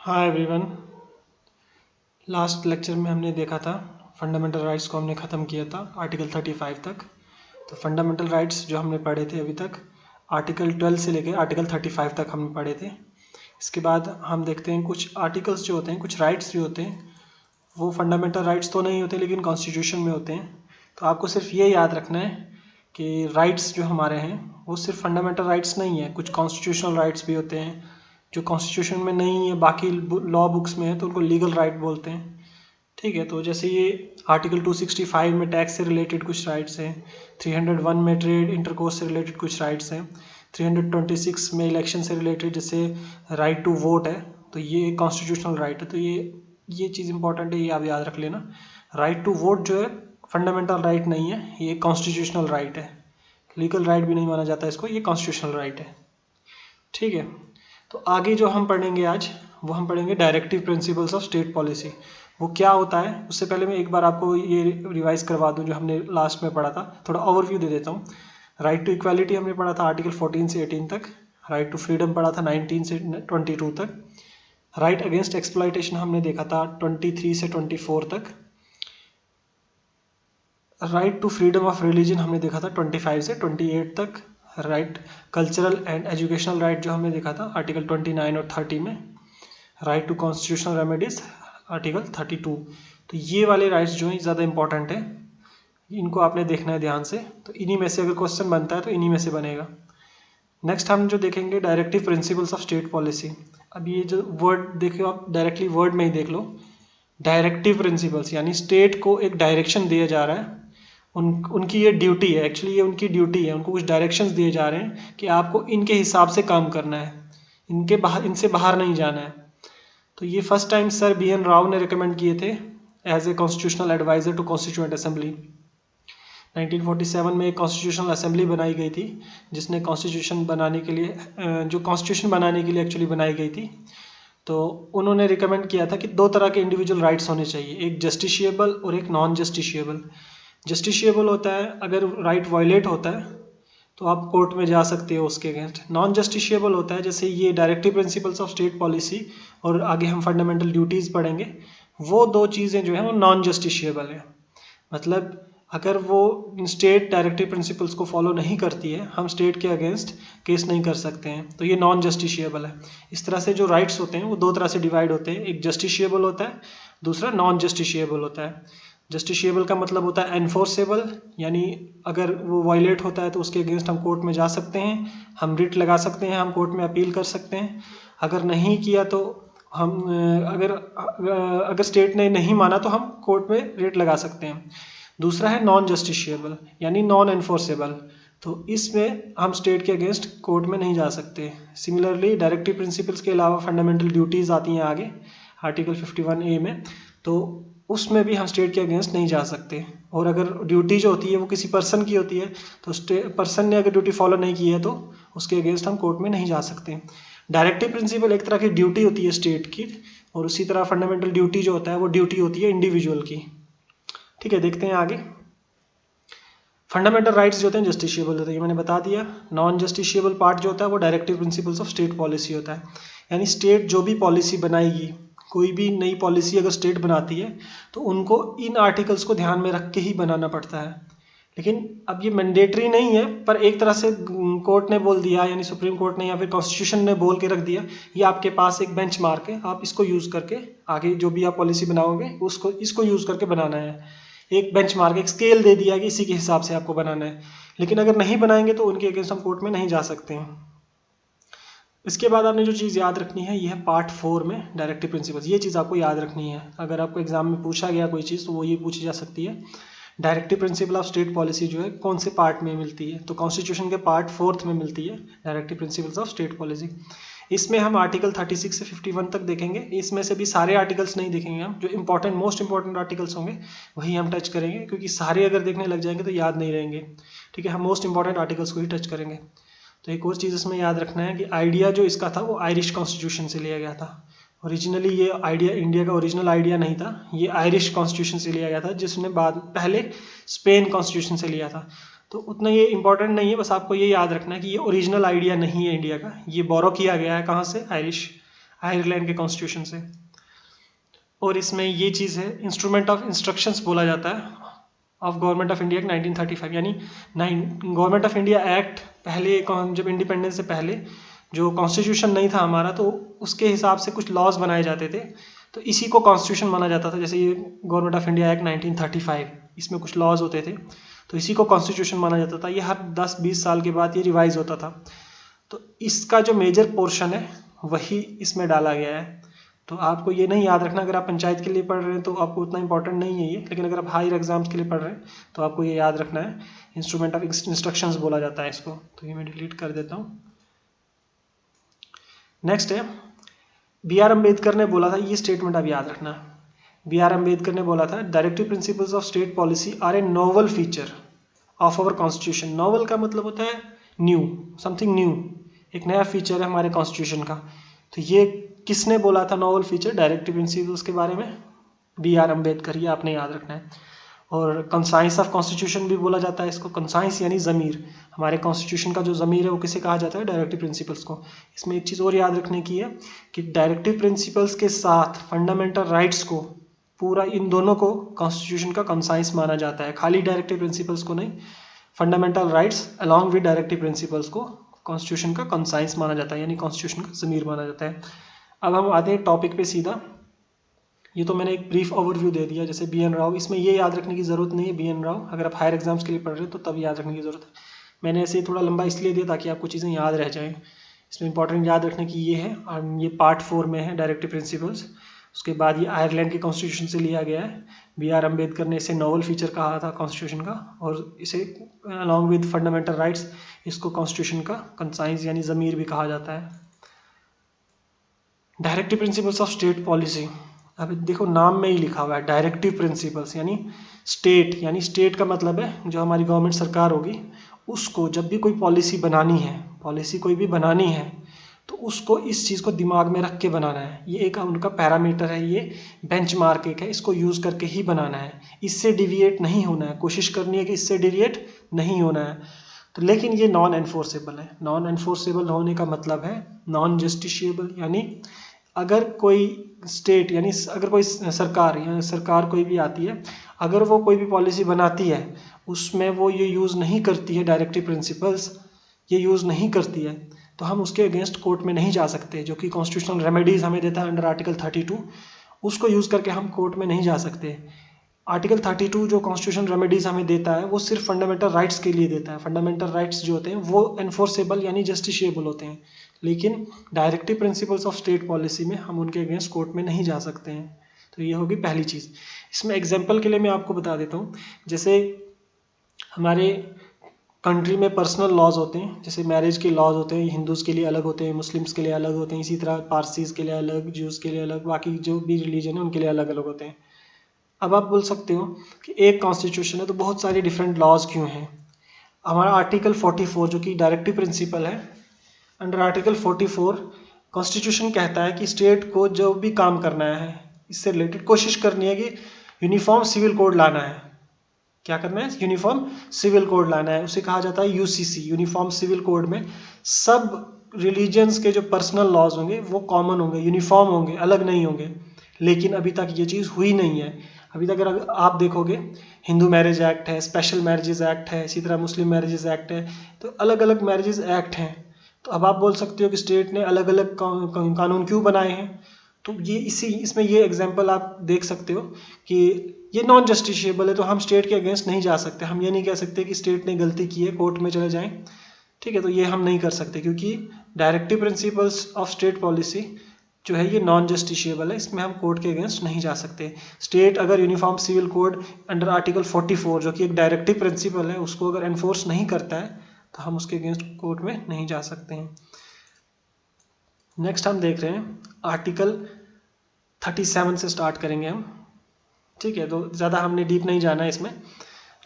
Hi everyone. Last lecture में हमने देखा था फंडामेंटल राइट्स को हमने ख़त्म किया था आर्टिकल 35 तक। तो फंडामेंटल राइट्स जो हमने पढ़े थे अभी तक आर्टिकल 12 से लेकर आर्टिकल 35 तक हमने पढ़े थे। इसके बाद हम देखते हैं कुछ आर्टिकल्स जो होते हैं, कुछ राइट्स जो होते हैं वो फंडामेंटल राइट्स तो नहीं होते लेकिन कॉन्स्टिट्यूशन में होते हैं। तो आपको सिर्फ ये याद रखना है कि राइट्स जो हमारे हैं वो सिर्फ फंडामेंटल राइट्स नहीं है, कुछ कॉन्स्टिट्यूशनल राइट्स भी होते हैं जो कॉन्स्टिट्यूशन में नहीं है, बाकी लॉ बुक्स में है तो उनको लीगल राइट बोलते हैं। ठीक है, तो जैसे ये आर्टिकल 265 में टैक्स से रिलेटेड कुछ राइट्स हैं, 301 में ट्रेड इंटरकोर्स से रिलेटेड कुछ राइट्स हैं, 326 में इलेक्शन से रिलेटेड जैसे राइट टू वोट है, तो ये कॉन्स्टिट्यूशनल राइट है। तो ये चीज़ इंपॉर्टेंट है, ये आप याद रख लेना। राइट टू वोट जो है फंडामेंटल राइट नहीं है, ये कॉन्स्टिट्यूशनल राइट है। लीगल राइट भी नहीं माना जाता इसको, ये कॉन्स्टिट्यूशनल राइट है। ठीक है, तो आगे जो हम पढ़ेंगे आज वो हम पढ़ेंगे directive principles of state policy. वो क्या होता है उससे पहले मैं एक बार आपको ये रिवाइज करवा दूं जो हमने लास्ट में पढ़ा था, थोड़ा ओवरव्यू दे देता हूँ। राइट टू इक्वालिटी हमने पढ़ा था आर्टिकल 14 से 18 तक। राइट टू फ्रीडम पढ़ा था 19 से 22 तक। राइट अगेंस्ट एक्सप्लॉयटेशन हमने देखा था 23 से 24 तक। Right to freedom of religion हमने देखा था 25 से 28 तक। Right cultural and educational right जो हमने देखा था आर्टिकल 29 और 30 में। Right to constitutional remedies article 32। तो ये वाले राइट्स जो हैं ज़्यादा इंपॉर्टेंट है, इनको आपने देखना है ध्यान से। तो इन्हीं में से अगर क्वेश्चन बनता है तो इन्हीं में से बनेगा। नेक्स्ट हम जो देखेंगे directive principles of state policy. अब ये जो वर्ड देखो आप डायरेक्टली वर्ड में ही देख लो, डायरेक्टिव प्रिंसिपल्स यानी स्टेट को एक डायरेक्शन दिया जा रहा है। उनकी ये ड्यूटी है, एक्चुअली ये उनकी ड्यूटी है, उनको कुछ डायरेक्शंस दिए जा रहे हैं कि आपको इनके हिसाब से काम करना है, इनसे बाहर नहीं जाना है। तो ये first time sir B N Rao ने रिकमेंड किए थे as a constitutional adviser to constituent assembly. 1947 में एक कॉन्स्टिट्यूशनल असेंबली बनाई गई थी जिसने कॉन्स्टिट्यूशन बनाने के लिए जो कॉन्स्टिट्यूशन बनाने के लिए एक्चुअली बनाई गई थी। तो उन्होंने रिकमेंड किया था कि दो तरह के इंडिविजुअल राइट्स होने चाहिए, एक जस्टिशिएबल और एक नॉन जस्टिशिएबल। जस्टिशिएबल होता है अगर राइट वायलेट होता है तो आप कोर्ट में जा सकते हो उसके अगेंस्ट। नॉन जस्टिशिएबल होता है जैसे ये directive principles of state policy और आगे हम फंडामेंटल ड्यूटीज़ पढ़ेंगे, वो दो चीज़ें जो हैं वो नॉन जस्टिशिएबल है। मतलब अगर वो स्टेट डायरेक्टिव प्रिंसिपल्स को फॉलो नहीं करती है, हम स्टेट के अगेंस्ट केस नहीं कर सकते हैं, तो ये नॉन जस्टिशिएबल है। इस तरह से जो राइट्स होते हैं वो दो तरह से डिवाइड होते हैं, एक जस्टिशिएबल होता है, दूसरा नॉन जस्टिशिएबल होता है। जस्टिशिएबल का मतलब होता है एनफोर्सेबल, यानी अगर वो वायलेट होता है तो उसके अगेंस्ट हम कोर्ट में जा सकते हैं, हम रिट लगा सकते हैं, हम कोर्ट में अपील कर सकते हैं। अगर नहीं किया तो हम अगर स्टेट ने नहीं माना तो हम कोर्ट में रिट लगा सकते हैं। दूसरा है नॉन जस्टिशिएबल यानी नॉन एनफोर्सेबल, तो इसमें हम स्टेट के अगेंस्ट कोर्ट में नहीं जा सकते। सिमिलरली डायरेक्टिव प्रिंसिपल्स के अलावा फंडामेंटल ड्यूटीज़ आती हैं आगे आर्टिकल 51A में, तो उसमें भी हम स्टेट के अगेंस्ट नहीं जा सकते। और अगर ड्यूटी जो होती है वो किसी पर्सन की होती है तो पर्सन ने अगर ड्यूटी फॉलो नहीं की है तो उसके अगेंस्ट हम कोर्ट में नहीं जा सकते। डायरेक्टिव प्रिंसिपल एक तरह की ड्यूटी होती है स्टेट की, और उसी तरह फंडामेंटल ड्यूटी जो होता है वो ड्यूटी होती है इंडिविजुअल की। ठीक है, देखते हैं आगे। फंडामेंटल राइट्स जो होते हैं जस्टिशिएबल होते हैं, ये मैंने बता दिया। नॉन जस्टिशिएबल पार्ट जो होता है वो directive principles of state policy होता है, यानी स्टेट जो भी पॉलिसी बनाएगी, कोई भी नई पॉलिसी अगर स्टेट बनाती है तो उनको इन आर्टिकल्स को ध्यान में रख के ही बनाना पड़ता है। लेकिन अब ये मैंडेटरी नहीं है, पर एक तरह से कोर्ट ने बोल दिया, यानी सुप्रीम कोर्ट ने या फिर कॉन्स्टिट्यूशन ने बोल के रख दिया, ये आपके पास एक बेंचमार्क है, आप इसको यूज़ करके आगे जो भी आप पॉलिसी बनाओगे इसको यूज़ करके बनाना है। एक बेंचमार्क, एक स्केल दे दिया कि इसी के हिसाब से आपको बनाना है। लेकिन अगर नहीं बनाएंगे तो उनके अगेंस्ट हम कोर्ट में नहीं जा सकते हैं। इसके बाद आपने जो चीज़ याद रखनी है ये है पार्ट 4 में डायरेक्टिव प्रिंसिपल्स। ये चीज़ आपको याद रखनी है, अगर आपको एग्जाम में पूछा गया कोई चीज़ तो वो ये पूछी जा सकती है। Directive principle of state policy जो है कौन से पार्ट में मिलती है, तो कॉन्स्टिट्यूशन के पार्ट 4 में मिलती है directive principles of state policy. इसमें हम आर्टिकल 36 से 51 तक देखेंगे। इसमें से भी सारे आर्टिकल्स नहीं देखेंगे हम, जो इंपॉर्टेंट मोस्ट इंपॉर्टेंट आर्टिकल्स होंगे वही हम टच करेंगे, क्योंकि सारे अगर देखने लग जाएंगे तो याद नहीं रहेंगे। ठीक है, हम मोस्ट इंपॉर्टेंट आर्टिकल्स को ही टच करेंगे। तो एक और चीज़ इसमें याद रखना है कि आइडिया जो इसका था वो आयरिश कॉन्स्टिट्यूशन से लिया गया था। ओरिजिनली ये आइडिया इंडिया का ओरिजिनल आइडिया नहीं था, ये आयरिश कॉन्स्टिट्यूशन से लिया गया था, जिसने पहले स्पेन कॉन्स्टिट्यूशन से लिया था। तो उतना ये इंपॉर्टेंट नहीं है, बस आपको ये याद रखना है कि ये ओरिजिनल आइडिया नहीं है इंडिया का, ये बोरो किया गया है कहाँ से, आयरलैंड के कॉन्स्टिट्यूशन से। और इसमें ये चीज़ है, इंस्ट्रूमेंट ऑफ इंस्ट्रक्शंस बोला जाता है ऑफ गवर्नमेंट ऑफ इंडिया 1935, यानी गवर्नमेंट ऑफ इंडिया एक्ट पहले जब इंडिपेंडेंस से पहले जो कॉन्स्टिट्यूशन नहीं था हमारा, तो उसके हिसाब से कुछ लॉज बनाए जाते थे, तो इसी को कॉन्स्टिट्यूशन माना जाता था। जैसे ये गवर्नमेंट ऑफ इंडिया एक्ट 1935, इसमें कुछ लॉज होते थे, तो इसी को कॉन्स्टिट्यूशन माना जाता था। ये हर 10-20 साल के बाद ये रिवाइज होता था। तो इसका जो मेजर पोर्शन है वही इसमें डाला गया है। तो आपको ये नहीं याद रखना, अगर आप पंचायत के लिए पढ़ रहे हैं तो आपको उतना इंपॉर्टेंट नहीं है ये, लेकिन अगर आप हायर एग्जाम्स के लिए पढ़ रहे हैं तो आपको ये याद रखना है। इंस्ट्रूमेंट ऑफ इंस्ट्रक्शंस बोला जाता है इसको। तो ये मैं डिलीट कर देता हूँ। नेक्स्ट है, बी आर अम्बेडकर ने बोला था, ये स्टेटमेंट आप याद रखना। बी आर अम्बेडकर ने बोला था, directive principles of state policy are a novel feature of our constitution. Novel का मतलब होता है न्यू, समथिंग न्यू, एक नया फीचर है हमारे कॉन्स्टिट्यूशन का। तो ये किसने बोला था नोवल फीचर, डायरेक्टिव प्रिंसिपल्स के बारे में? बी आर अम्बेडकर, ये आपने याद रखना है। और कंसाइंस ऑफ कॉन्स्टिट्यूशन भी बोला जाता है इसको। कंसाइंस यानी ज़मीर, हमारे कॉन्स्टिट्यूशन का जो ज़मीर है वो किसे कहा जाता है? डायरेक्टिव प्रिंसिपल्स को। इसमें एक चीज़ और याद रखने की है कि डायरेक्टिव प्रिंसिपल्स के साथ फंडामेंटल राइट्स को, पूरा इन दोनों को कॉन्स्टिट्यूशन का कंसाइंस माना जाता है, खाली डायरेक्टिव प्रिंसिपल्स को नहीं। Fundamental rights along with directive principles को कॉन्स्टिट्यूशन का कंसाइंस माना जाता है, यानी कॉन्स्टिट्यूशन का ज़मीर माना जाता है। अब हम आते हैं टॉपिक पे सीधा। ये तो मैंने एक ब्रीफ ओवरव्यू दे दिया, जैसे बी एन राव, इसमें ये याद रखने की ज़रूरत नहीं है बी एन राव, अगर आप हायर एग्जाम्स के लिए पढ़ रहे हैं तो तब याद रखने की ज़रूरत है। मैंने ऐसे थोड़ा लंबा इसलिए दिया ताकि आपको चीज़ें याद रह जाएँ। इसमें इंपॉर्टेंट याद रखने की ये है, और ये पार्ट 4 में है डायरेक्टिव प्रिंसिपल्स। उसके बाद ये आयरलैंड के कॉन्स्टिट्यूशन से लिया गया है। बी आर अम्बेडकर ने इसे नोवल फीचर कहा था कॉन्स्टिट्यूशन का, और इसे अलॉन्ग विद फंडामेंटल राइट्स इसको कॉन्स्टिट्यूशन का कंसाइंस यानी ज़मीर भी कहा जाता है। Directive principles of state policy, अब देखो नाम में ही लिखा हुआ है डायरेक्टिव प्रिंसिपल्स, यानी स्टेट, यानी स्टेट का मतलब है जो हमारी गवर्नमेंट सरकार होगी, उसको जब भी कोई पॉलिसी बनानी है, पॉलिसी कोई भी बनानी है, तो उसको इस चीज़ को दिमाग में रख के बनाना है। ये एक उनका पैरामीटर है, ये बेंचमार्क एक है, इसको यूज़ करके ही बनाना है, इससे डिविएट नहीं होना है, कोशिश करनी है कि इससे डिविएट नहीं होना है। तो लेकिन ये नॉन एनफोर्सेबल है। नॉन एनफोर्सेबल होने का मतलब है नॉन जस्टिशिएबल, यानी अगर कोई स्टेट, यानी अगर कोई सरकार, या सरकार कोई भी आती है, अगर वो कोई भी पॉलिसी बनाती है उसमें वो ये यूज़ नहीं करती है डायरेक्टिव प्रिंसिपल्स, ये यूज़ नहीं करती है, तो हम उसके अगेंस्ट कोर्ट में नहीं जा सकते, जो कि कॉन्स्टिट्यूशनल रेमेडीज़ हमें देता है अंडर आर्टिकल 32, उसको यूज़ करके हम कोर्ट में नहीं जा सकते। आर्टिकल 32 जो कॉन्स्टिट्यूशन रेमेडीज़ हमें देता है वो सिर्फ फंडामेंटल राइट्स के लिए देता है। फंडामेंटल राइट्स जो होते हैं वो एनफोर्सेबल यानी जस्टिशिएबल होते हैं, लेकिन directive principles of state policy में हम उनके अगेंस्ट कोर्ट में नहीं जा सकते हैं। तो ये होगी पहली चीज़। इसमें एग्जाम्पल के लिए मैं आपको बता देता हूँ, जैसे हमारे कंट्री में पर्सनल लॉज होते हैं, जैसे मैरिज के लॉज होते हैं, हिंदूज़ के लिए अलग होते हैं, मुस्लिम्स के लिए अलग होते हैं, इसी तरह पारसीज़ के लिए अलग, ज्यूज़ के लिए अलग, बाकी जो भी रिलीजन है उनके लिए अलग अलग होते हैं। अब आप बोल सकते हो कि एक कॉन्स्टिट्यूशन है तो बहुत सारे डिफरेंट लॉज क्यों हैं? हमारा आर्टिकल 44 जो कि डायरेक्टिव प्रिंसिपल है, अंडर आर्टिकल 44 कॉन्स्टिट्यूशन कहता है कि स्टेट को जो भी काम करना है इससे रिलेटेड कोशिश करनी है कि यूनिफॉर्म सिविल कोड लाना है। क्या करना है? यूनिफॉर्म सिविल कोड लाना है, उसे कहा जाता है यूसीसी। यूनिफॉर्म सिविल कोड में सब रिलीजन्स के जो पर्सनल लॉज होंगे वो कॉमन होंगे, यूनिफॉर्म होंगे, अलग नहीं होंगे। लेकिन अभी तक ये चीज़ हुई नहीं है। अभी तक अगर आप देखोगे, हिंदू मैरिज एक्ट है, स्पेशल मैरिजेज एक्ट है, इसी तरह मुस्लिम मैरिजेज एक्ट है, तो अलग अलग मैरिजेज एक्ट हैं। तो अब आप बोल सकते हो कि स्टेट ने अलग अलग कानून क्यों बनाए हैं? तो ये इसमें ये एग्जांपल आप देख सकते हो कि ये नॉन जस्टिशिएबल है, तो हम स्टेट के अगेंस्ट नहीं जा सकते। हम ये नहीं कह सकते कि स्टेट ने गलती की है, कोर्ट में चले जाएं, ठीक है? तो ये हम नहीं कर सकते, क्योंकि directive principles of state policy जो है ये नॉन जस्टिशिएबल है, इसमें हम कोर्ट के अगेंस्ट नहीं जा सकते। स्टेट अगर uniform civil code under article 44 जो कि एक डायरेक्टिव प्रिंसिपल है उसको अगर एनफोर्स नहीं करता है तो हम उसके अगेंस्ट कोर्ट में नहीं जा सकते हैं। नेक्स्ट हम देख रहे हैं आर्टिकल 37 से स्टार्ट करेंगे हम, ठीक है? तो ज़्यादा हमने डीप नहीं जाना है इसमें,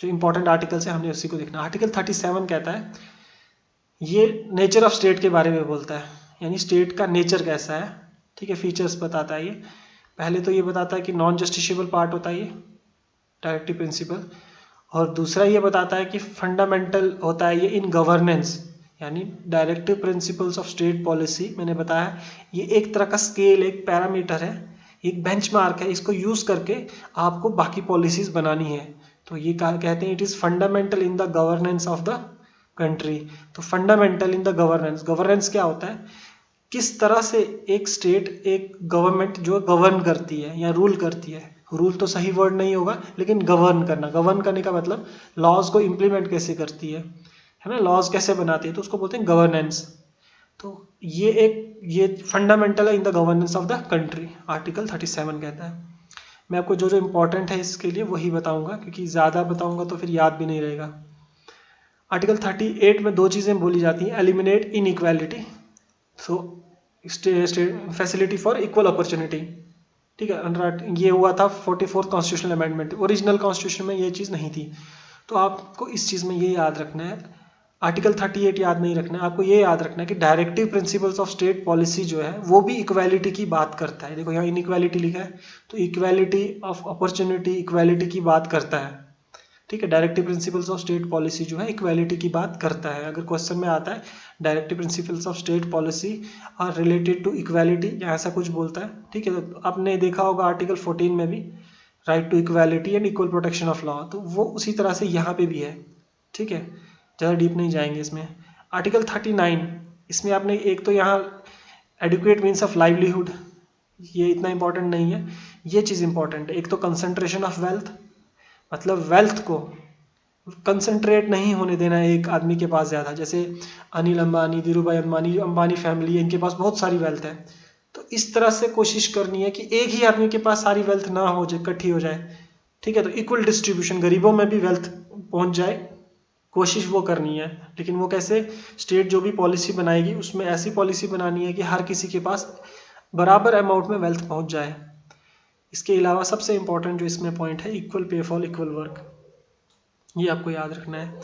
जो इंपॉर्टेंट आर्टिकल्स है हमने उसी को देखना। आर्टिकल 37 कहता है, ये नेचर ऑफ स्टेट के बारे में बोलता है, यानी स्टेट का नेचर कैसा है, ठीक है? फीचर्स बताता है ये। पहले तो ये बताता है कि नॉन जस्टिशिएबल पार्ट होता है ये डायरेक्टिव प्रिंसिपल, और दूसरा ये बताता है कि फंडामेंटल होता है ये इन गवर्नेंस, यानी directive principles of state policy मैंने बताया ये एक तरह का स्केल, एक पैरामीटर है, एक बेंचमार्क है, इसको यूज करके आपको बाकी पॉलिसीज बनानी है। तो ये कहते हैं it is fundamental in the governance of the country. तो fundamental in the governance, governance क्या होता है, किस तरह से एक स्टेट, एक गवर्नमेंट जो गवर्न करती है या रूल करती है, रूल तो सही वर्ड नहीं होगा लेकिन गवर्न करना, गवर्न करने का मतलब लॉज को इम्प्लीमेंट कैसे करती है ना, लॉज कैसे बनाती है, तो उसको बोलते हैं गवर्नेंस। तो ये फंडामेंटल है इन the governance of the country, article 37 कहता है। मैं आपको जो जो इम्पोर्टेंट है इसके लिए वही बताऊंगा, क्योंकि ज़्यादा बताऊंगा तो फिर याद भी नहीं रहेगा। आर्टिकल 38 में दो चीज़ें बोली जाती हैं, eliminate inequality, so facility for equal opportunity, ठीक है। अंडर ये हुआ था 44th constitutional amendment, original constitution में ये चीज़ नहीं थी। तो आपको इस चीज़ में ये याद रखना है, आर्टिकल 38 याद नहीं रखना है, आपको ये याद रखना है कि directive principles of state policy जो है वो भी इक्वालिटी की बात करता है। देखो यहाँ इनइक्वालिटी लिखा है, तो इक्वालिटी ऑफ अपॉर्चुनिटी, इक्वालिटी की बात करता है, ठीक है। Directive principles of state policy जो है इक्वालिटी की बात करता है। अगर क्वेश्चन में आता है directive principles of state policy are related to equality या ऐसा कुछ बोलता है, ठीक है, तो आपने देखा होगा आर्टिकल 14 में भी right to equality and equal protection of law, तो वो उसी तरह से यहाँ पे भी है, ठीक है। ज़्यादा डीप नहीं जाएंगे इसमें। आर्टिकल 39, इसमें आपने एक तो यहाँ एडुकेट मीन्स ऑफ लाइवलीहुड, ये इतना इंपॉर्टेंट नहीं है, ये चीज़ इंपॉर्टेंट है। एक तो कंसंट्रेशन ऑफ वेल्थ, मतलब वेल्थ को कंसंट्रेट नहीं होने देना है एक आदमी के पास ज़्यादा, जैसे अनिल अंबानी, धीरूभाई अंबानी, जो अंबानी फैमिली है, इनके पास बहुत सारी वेल्थ है। तो इस तरह से कोशिश करनी है कि एक ही आदमी के पास सारी वेल्थ ना हो जाए, इकट्ठी हो जाए, ठीक है। तो इक्वल डिस्ट्रीब्यूशन, गरीबों में भी वेल्थ पहुंच जाए, कोशिश वो करनी है। लेकिन वो कैसे, स्टेट जो भी पॉलिसी बनाएगी उसमें ऐसी पॉलिसी बनानी है कि हर किसी के पास बराबर अमाउंट में वेल्थ पहुंच जाए। इसके अलावा सबसे इंपॉर्टेंट जो इसमें पॉइंट है, equal pay for equal work, ये आपको याद रखना है।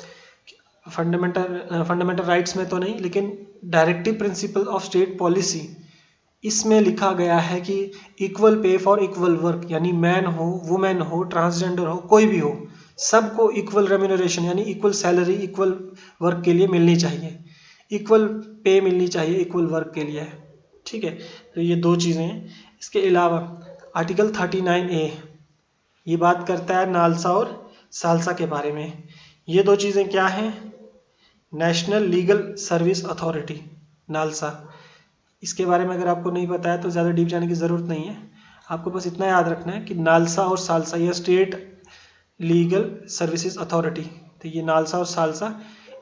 फंडामेंटल राइट्स में तो नहीं, लेकिन directive principle of state policy, इसमें लिखा गया है कि equal pay for equal work, यानी मैन हो, वुमेन हो, ट्रांसजेंडर हो, कोई भी हो, सबको इक्वल रेम्यूनरेशन यानी इक्वल सैलरी इक्वल वर्क के लिए मिलनी चाहिए, इक्वल पे मिलनी चाहिए इक्वल वर्क के लिए, ठीक है। तो ये दो चीज़ें हैं। इसके अलावा आर्टिकल 39A ये बात करता है नालसा और सालसा के बारे में। ये दो चीज़ें क्या हैं, national legal service authority, NALSA, इसके बारे में अगर आपको नहीं पता है तो ज़्यादा डीप जाने की ज़रूरत नहीं है, आपको बस इतना याद रखना है कि नालसा और सालसा, ये स्टेट लीगल सर्विसेज अथॉरिटी, तो ये नालसा और सालसा,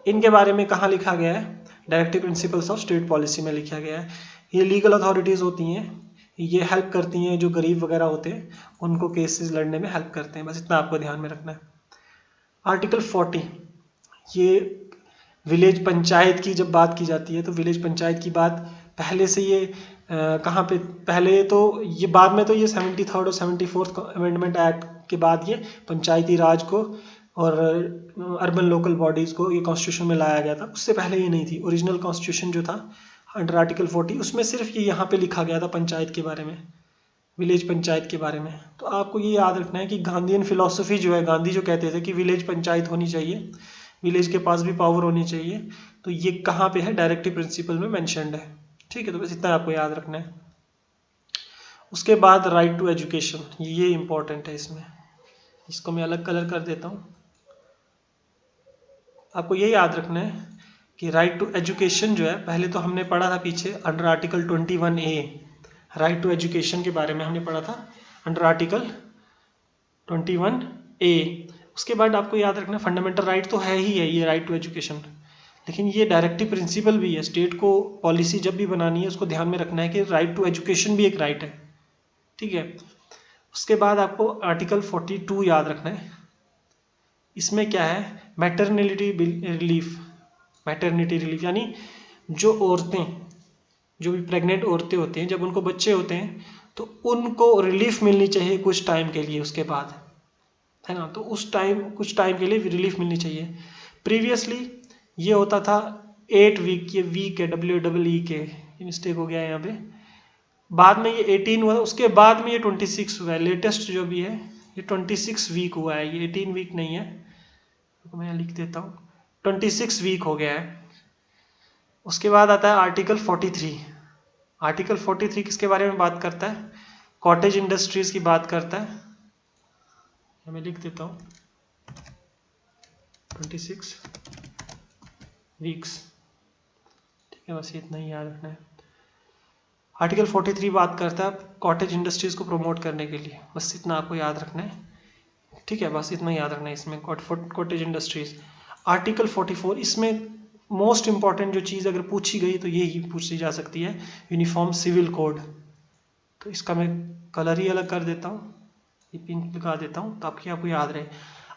इनके बारे में कहाँ लिखा गया है, directive principles of state policy में लिखा गया है। ये लीगल अथॉरिटीज़ होती हैं, ये हेल्प करती हैं जो गरीब वगैरह होते हैं उनको केसेस लड़ने में हेल्प करते हैं, बस इतना आपको ध्यान में रखना है। आर्टिकल 40, ये विलेज पंचायत की जब बात की जाती है तो विलेज पंचायत की बात पहले से ये कहाँ पे, पहले तो ये बाद में तो ये 73rd और 74th अमेंडमेंट एक्ट के बाद ये पंचायती राज को और अर्बन लोकल बॉडीज़ को ये कॉन्स्टिट्यूशन में लाया गया था, उससे पहले ये नहीं थी। ओरिजिनल कॉन्स्टिट्यूशन जो था अंडर आर्टिकल 40 उसमें सिर्फ ये यहाँ पे लिखा गया था पंचायत के बारे में, विलेज पंचायत के बारे में। तो आपको ये याद रखना है कि गांधीयन फिलॉसफी जो है, गांधी जो कहते थे कि विलेज पंचायत होनी चाहिए, विलेज के पास भी पावर होनी चाहिए, तो ये कहाँ पे है, डायरेक्टिव प्रिंसिपल में मेंशन्ड है, ठीक है। तो बस इतना आपको याद रखना है। उसके बाद राइट टू एजुकेशन, ये इंपॉर्टेंट है, इसमें इसको मैं अलग कलर कर देता हूँ। आपको ये याद रखना है कि राइट टू एजुकेशन जो है, पहले तो हमने पढ़ा था पीछे under article 21A, right to education के बारे में हमने पढ़ा था अंडर आर्टिकल 21A। उसके बाद आपको याद रखना फंडामेंटल राइट तो है ही है ये राइट टू एजुकेशन, लेकिन ये डायरेक्टिव प्रिंसिपल भी है। स्टेट को पॉलिसी जब भी बनानी है उसको ध्यान में रखना है कि राइट टू एजुकेशन भी एक राइट है, ठीक है। उसके बाद आपको आर्टिकल 42 याद रखना है, इसमें क्या है, मैटरनिटी रिलीफ, मैटरनिटी रिलीफ यानी जो औरतें, जो भी प्रेग्नेंट औरतें होती हैं, जब उनको बच्चे होते हैं तो उनको रिलीफ मिलनी चाहिए कुछ टाइम के लिए, उसके बाद, है ना, तो उस टाइम कुछ टाइम के लिए रिलीफ मिलनी चाहिए। प्रीवियसली ये होता था 8 वीक, ये वीक है WEE मिस्टेक हो गया है यहाँ पे, बाद में ये 18 हुआ, उसके बाद में ये 26 हुआ है, लेटेस्ट जो भी है ये 26 वीक हुआ है, ये 18 वीक नहीं है, तो मैं लिख देता हूँ 26 वीक हो गया है, उसके बाद आता है आर्टिकल 43। आर्टिकल 43 किसके बारे में बात करता है? कॉटेज इंडस्ट्रीज की बात करता है। मैं लिख देता हूँ 26 वीक्स, ठीक है, बस इतना ही याद रखना है। आर्टिकल 43 बात करता है कॉटेज इंडस्ट्रीज को प्रमोट करने के लिए, बस इतना आपको याद रखना है, ठीक है, बस इतना याद रखना है इसमें कॉटेज इंडस्ट्रीज। आर्टिकल 44, इसमें मोस्ट इंपॉर्टेंट जो चीज़ अगर पूछी गई तो यही पूछी जा सकती है, यूनिफॉर्म सिविल कोड। तो इसका मैं कलर ही अलग कर देता हूँ, ये पिंक लगा देता हूँ ताकि आपको याद रहे।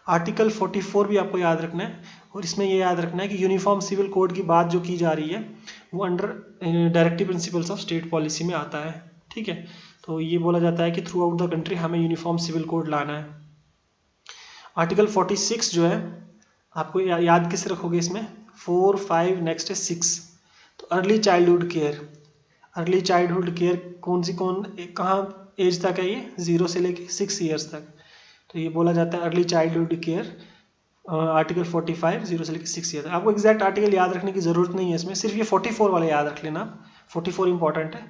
आर्टिकल 44 भी आपको याद रखना है, और इसमें ये याद रखना है कि यूनिफॉर्म सिविल कोड की बात जो की जा रही है वो under directive principles of state policy में आता है, ठीक है। तो ये बोला जाता है कि थ्रू आउट द कंट्री हमें यूनिफॉर्म सिविल कोड लाना है। आर्टिकल 46 जो है आपको याद किस रखोगे इसमें? 4, 5, नेक्स्ट है 6। तो early childhood care, early childhood care कहाँ एज तक है? ये 0 से लेके 6 ईयर्स तक। तो ये बोला जाता है अर्ली चाइल्डहुड केयर, आर्टिकल 45 0 से लेकर 6 ईयर। आपको एग्जैक्ट आर्टिकल याद रखने की ज़रूरत नहीं है इसमें, सिर्फ ये 44 वाले याद रख लेना, 44 इंपॉर्टेंट है।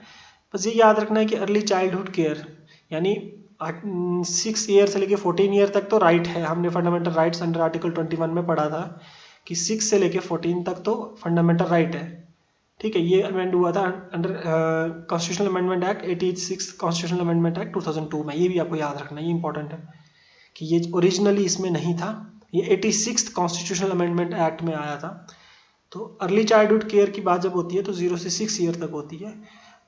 बस ये याद रखना है कि अर्ली चाइल्डहुड केयर यानी 6 ईयर से लेकर 14 ईयर तक तो राइट है, हमने फंडामेंटल राइट्स अंडर आर्टिकल 21 में पढ़ा था कि 6 से लेकर 14 तक तो फंडामेंटल राइट है, ठीक है। ये अमेंड हुआ था under constitutional amendment act 86 constitutional amendment act 2002 में, ये भी आपको याद रखना है, ये इंपॉर्टेंट है कि ये ओरिजिनली इसमें नहीं था, ये 86 कॉन्स्टिट्यूशनल अमेंडमेंट एक्ट में आया था। तो अर्ली चाइल्डहुड केयर की बात जब होती है तो 0 से 6 ईयर तक होती है।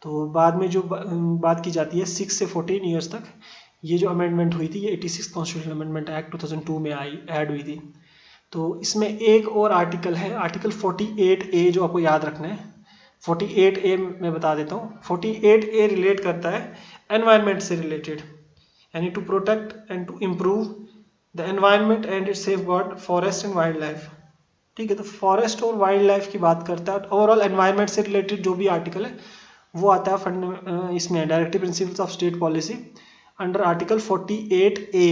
तो बाद में जो बात की जाती है 6 से 14 ईयर्स तक, ये जो अमेंडमेंट हुई थी ये 86 कॉन्स्टिट्यूशनल अमेंडमेंट एक्ट 2002 में ऐड हुई थी। तो इसमें एक और आर्टिकल है, आर्टिकल 48A जो आपको याद रखना है। 48A मैं बता देता हूँ। 48A रिलेट करता है एनवायरनमेंट से रिलेटेड, यानी to protect and to improve the environment and its safeguard forest and wild life, ठीक है। तो फॉरेस्ट और वाइल्ड लाइफ की बात करता है, ओवरऑल एनवायरनमेंट से रिलेटेड जो भी आर्टिकल है वो आता है इसमें directive principles of state policy under article 48A।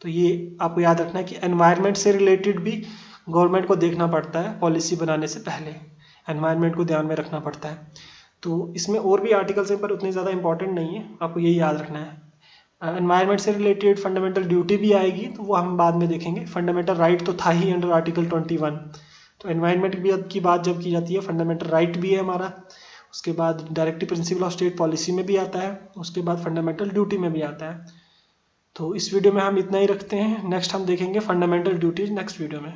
तो ये आपको याद रखना है कि एनवायरनमेंट से रिलेटेड भी गवर्नमेंट को देखना पड़ता है, पॉलिसी बनाने से पहले एनवायरनमेंट को ध्यान में रखना पड़ता है। तो इसमें और भी आर्टिकल्स हैं पर उतने ज़्यादा इंपॉर्टेंट नहीं है, आपको यही याद रखना है। एनवायरनमेंट से रिलेटेड फंडामेंटल ड्यूटी भी आएगी, तो वो हम बाद में देखेंगे। फंडामेंटल राइट तो था ही अंडर आर्टिकल 21। तो एनवायरनमेंट की बात जब की जाती है, फंडामेंटल राइट भी है हमारा, उसके बाद directive principle of state policy में भी आता है, उसके बाद फंडामेंटल ड्यूटी में भी आता है। तो इस वीडियो में हम इतना ही रखते हैं, नेक्स्ट हम देखेंगे फंडामेंटल ड्यूटीज नेक्स्ट वीडियो में।